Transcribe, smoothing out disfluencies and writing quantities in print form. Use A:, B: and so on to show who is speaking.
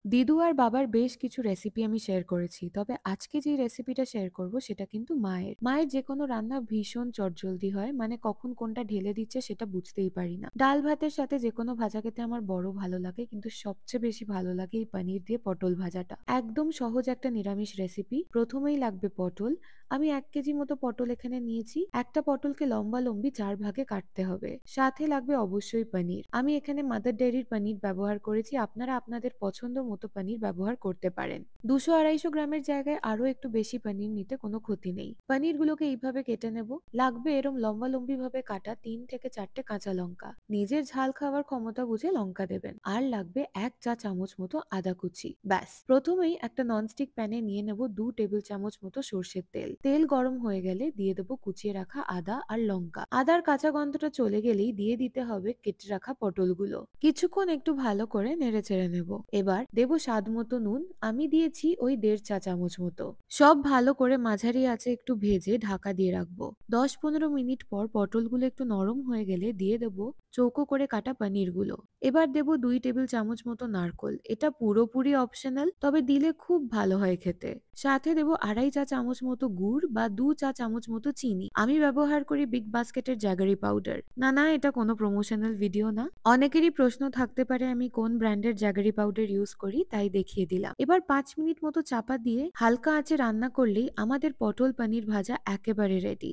A: দিদু আর বাবার বেশ কিছু রেসিপি আমি শেয়ার করেছি, তবে আজকে যে রেসিপিটা শেয়ার করব সেটা কিন্তু মায়ের মায়ের যে কোনো রান্না ভীষণ চটজলদি হয়, মানে কখন কোনটা ঢেলে দিচ্ছে সেটা বুঝতেই পারি না। ডাল ভাতের সাথে যে কোনো ভাজা খেতে আমার বড় ভালো লাগে, কিন্তু সবচেয়ে বেশি ভালো লাগে এই পনির দিয়ে পটল ভাজাটা। একদম সহজ একটা নিরামিষ রেসিপি। প্রথমেই লাগবে পটল। আমি 1 কেজি মতো পটল এখানে নিয়েছি। একটা পটলকে লম্বা লম্বি 4 ভাগে কাটতে হবে। সাথে লাগবে অবশ্যই পনির। আমি এখানে মাদার ডেয়ারির পনির ব্যবহার করেছি, আপনারা আপনাদের পছন্দ মতো পনির ব্যবহার করতে পারেন। 200-250 গ্রামের জায়গায় আরো একটু বেশি পনির নিতে কোনো ক্ষতি নেই। পনিরগুলোকে এইভাবে কেটে নেব। লাগবে এরম লম্বা লম্বি ভাবে কাটা 3 থেকে 4টে কাঁচা লঙ্কা। নিজের ঝাল খাওয়ার ক্ষমতা বুঝে লঙ্কা দেবেন। আর লাগবে 1 চা চামচ মতো আদা কুচি। ব্যাস, প্রথমেই একটা ননস্টিক প্যানে নিয়ে নেব 2 টেবিল চামচ মতো সর্ষের তেল। তেল গরম হয়ে গেলে দিয়ে দেবো কুচিয়ে রাখা আদা আর লঙ্কা। আদার কাঁচা গন্ধটা চলে গেলেই দিয়ে দিতে হবে কেটে রাখা পটলগুলো। কিছুক্ষণ একটু ভালো করে নেড়ে চেড়ে নেব। এবার দেবো স্বাদ মতো নুন। আমি দিয়েছি ওই 1.5 চা চামচ মতো। সব ভালো করে মাঝারি আঁচে একটু ভেজে ঢাকা দিয়ে রাখবো। 10-15 মিনিট পর পটলগুলো একটু নরম হয়ে গেলে দিয়ে দেবো চৌকো করে কাটা পনিরগুলো। এবার দেবো 2 টেবিল চামচ মতো নারকোল। এটা পুরোপুরি অপশনাল, তবে দিলে খুব ভালো হয় খেতে। সাথে দেবো 2.5 চা চামচ মতো গুড় বা 2 চা চামচ মতো চিনি। আমি ব্যবহার করি বিগ বাস্কেটের জ্যাগারি পাউডার। না না, এটা কোনো প্রমোশনাল ভিডিও না। অনেকেরই প্রশ্ন থাকতে পারে আমি কোন ব্র্যান্ডের জ্যাগারি পাউডার ইউজ করি, তাই দেখিয়ে দিলাম। এবার 5 মিনিট মতো চাপা দিয়ে হালকা আঁচে রান্না করলেই আমাদের পটল পনির ভাজা একেবারে রেডি।